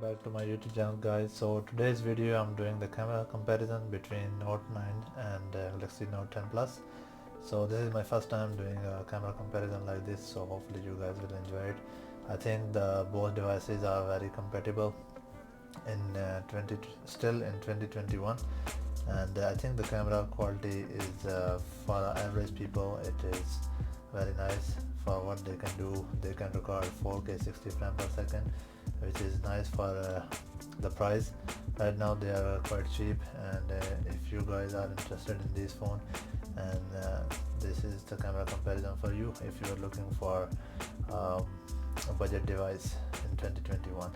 back to my YouTube channel, guys. So today's video I'm doing the camera comparison between Note 9 and Galaxy Note 10 Plus. So this is my first time doing a camera comparison like this, so hopefully you guys will enjoy it. I think both devices are very compatible in still in 2021, and I think the camera quality is for average people it is very nice for what they can do. They can record 4K 60 frames per second, which is nice for the price. Right now they are quite cheap, and if you guys are interested in this phone, and this is the camera comparison for you if you are looking for a budget device in 2021.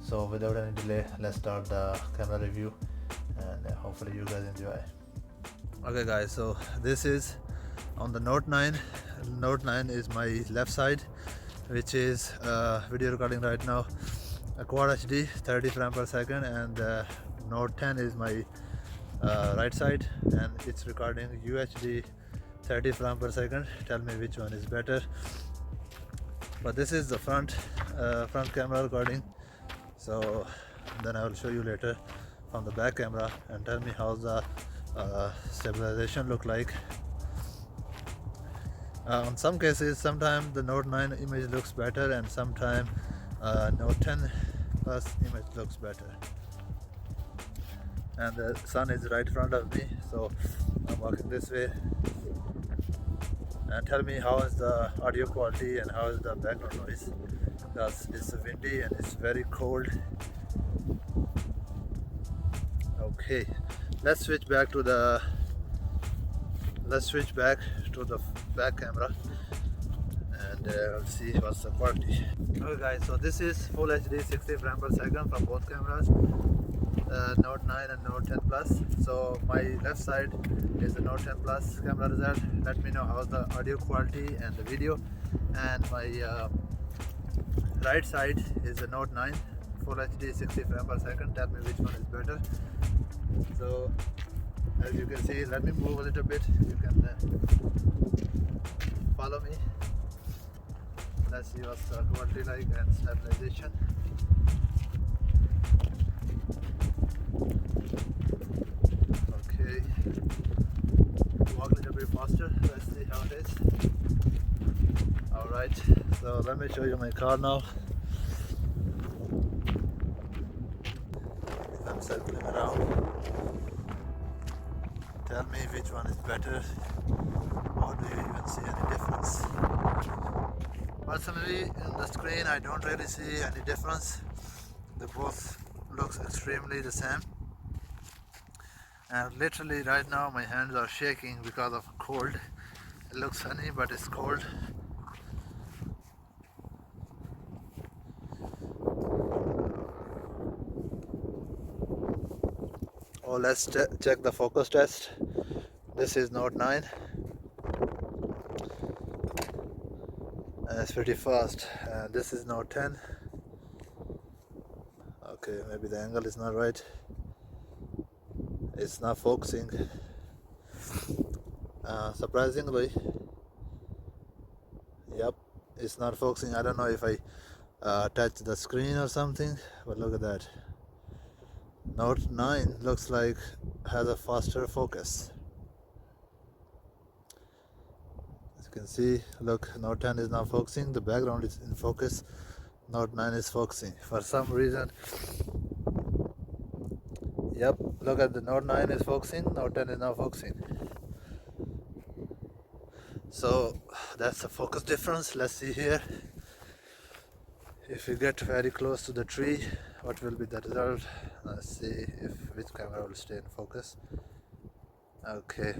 So without any delay, let's start the camera review, and hopefully you guys enjoy. Okay guys, so this is on the Note 9. Note 9 is my left side, which is video recording right now, a quad HD 30 frames per second, and Note 10 is my right side, and it's recording UHD 30 frames per second. Tell me which one is better. But this is the front camera recording, so then I will show you later from the back camera, and tell me how the stabilization look like. On some cases, sometimes the Note 9 image looks better, and sometimes Note 10 Plus image looks better. And the sun is right in front of me, so I'm walking this way. And tell me how is the audio quality and how is the background noise, because it's windy and it's very cold. Okay, let's switch back to the back camera, and I'll see what's the quality. Okay guys, so this is full HD 60 frames per second from both cameras, Note 9 and Note 10 Plus. So my left side is the Note 10 Plus camera result. Let me know how's the audio quality and the video. And my right side is the Note 9 full HD 60 frames per second. Tell me which one is better. So as you can see, let me move a little bit, you can follow me. Let's see what's the quality like and stabilization. Okay, walk a little bit faster, let's see how it is. Alright, so let me show you my car now. I'm circling around. Tell me which one is better, or do you even see any difference? Personally, in the screen I don't really see any difference. They both looks extremely the same, and literally right now my hands are shaking because of cold. It looks sunny but it's cold. Oh, let's check the focus test. This is Note 9, and it's pretty fast. And this is Note 10. Okay, maybe the angle is not right. It's not focusing. Surprisingly, yep, it's not focusing. I don't know if I touched the screen or something, but look at that. Note 9 looks like has a faster focus. As you can see, look, Note 10 is not focusing. The background is in focus. Note 9 is focusing for some reason. Yep, look at the Note 9 is focusing, Note 10 is not focusing. So that's the focus difference. Let's see here. If we get very close to the tree, what will be the result? Let's see which camera will stay in focus. Okay,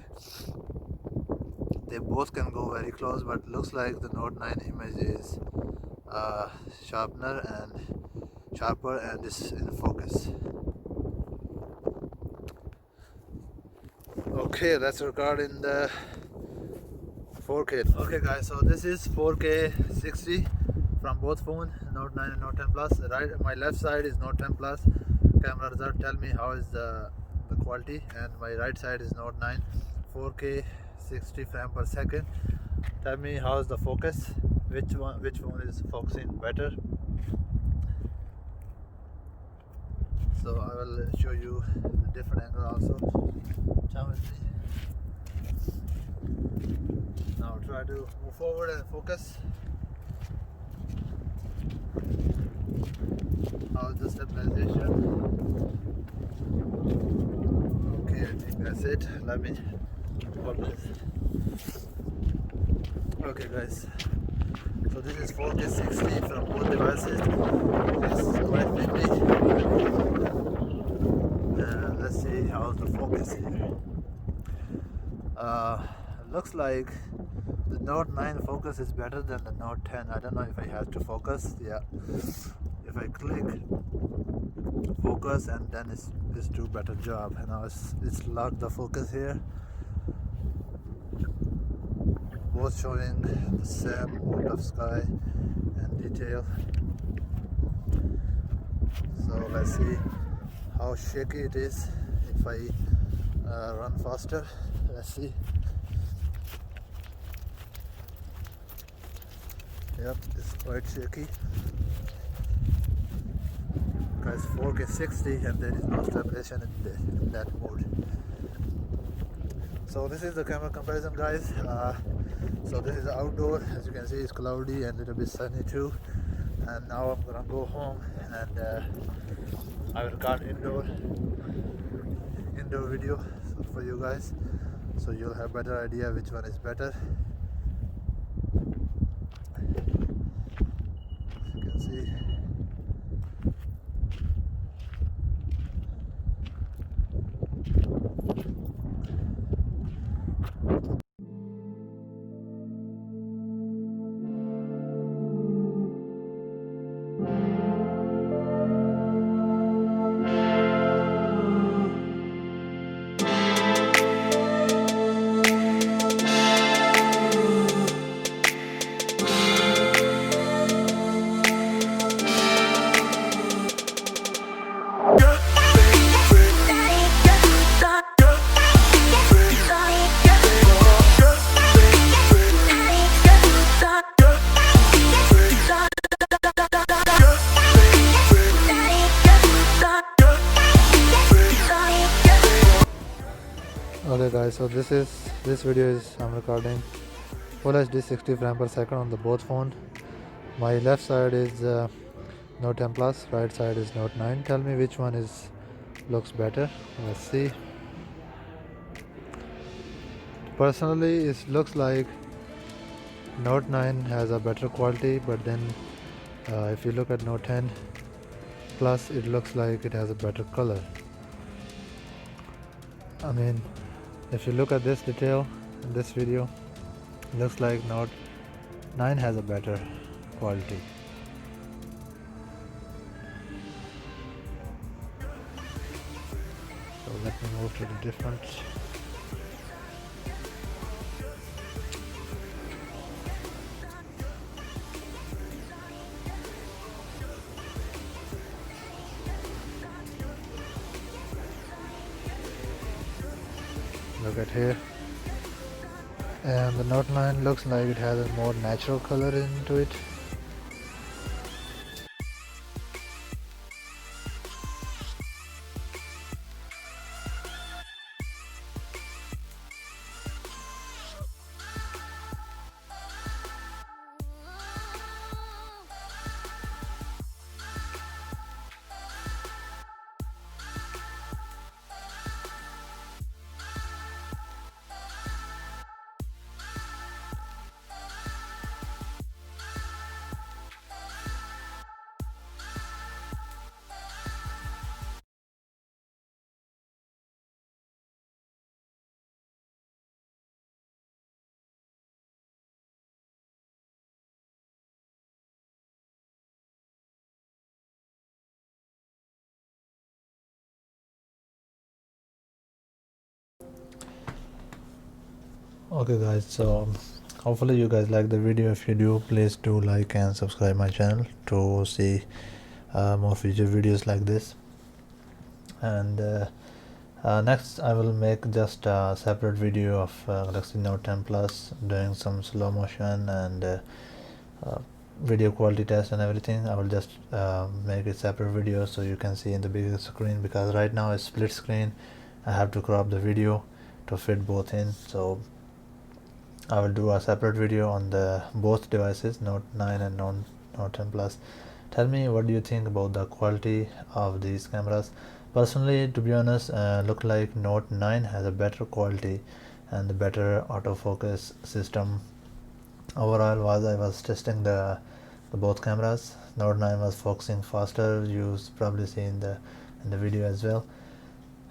they both can go very close, but looks like the Note 9 image is sharper and is in focus. Okay, let's record in the 4K. Okay guys, so this is 4K 60 from both phones, Note 9 and Note 10 Plus. Right, my left side is Note 10 Plus camera result. Tell me how is the quality. And my right side is Note 9 4K 60 frames per second. Tell me how is the focus. Which phone is focusing better? So I will show you a different angle also. Now try to move forward and focus. How's the stabilization? Okay, I think that's it. Let me hold this. Okay guys, so this is 4K 60 from both devices. It's quite windy. Let's see how's the focus here. Looks like the Note 9 focus is better than the Note 10. I don't know if I have to focus. Yeah, if I click focus and then it's do better job. And now it's locked the focus here. Both showing the same amount of sky and detail. So let's see how shaky it is if I run faster. Let's see. Yep, it's quite shaky. Guys, 4K 60 and there is no stabilization in that mode. So this is the camera comparison, guys. So this is outdoor. As you can see, it's cloudy and a little bit sunny too. And now I'm gonna go home and I will record indoor video for you guys, so you'll have better idea which one is better. As you can see. Okay guys, so this video is I'm recording Full HD 60 frames per second on the both phone. My left side is Note 10 Plus, right side is Note 9. Tell me which one looks better. Let's see. Personally, it looks like Note 9 has a better quality, but then if you look at Note 10 Plus, it looks like it has a better color. I mean, if you look at this detail in this video, it looks like Note 9 has a better quality. So let me move to the different. Look at here, and the Note 9 looks like it has a more natural color into it. Okay guys, so hopefully you guys like the video. If you do, please do like and subscribe my channel to see more future videos like this. And next I will make just a separate video of Galaxy Note 10 Plus doing some slow motion and video quality test and everything, I will just make a separate video so you can see in the bigger screen, because right now it's split screen. I have to crop the video to fit both in, so I will do a separate video on the both devices, Note 9 and Note 10 Plus. Tell me what do you think about the quality of these cameras. Personally, to be honest, look like Note 9 has a better quality and the better autofocus system. Overall, I was testing the both cameras, Note 9 was focusing faster. You probably see in the video as well.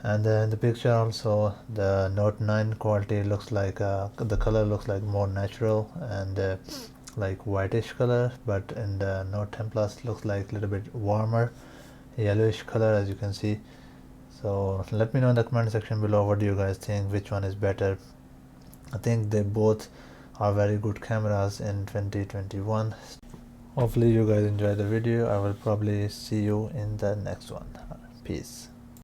And in the picture also, the Note 9 quality looks like the color looks like more natural and like whitish color, but in the Note 10 Plus looks like a little bit warmer yellowish color, as you can see. So let me know in the comment section below, what do you guys think, which one is better. I think they both are very good cameras in 2021. Hopefully you guys enjoy the video. I will probably see you in the next one. Peace.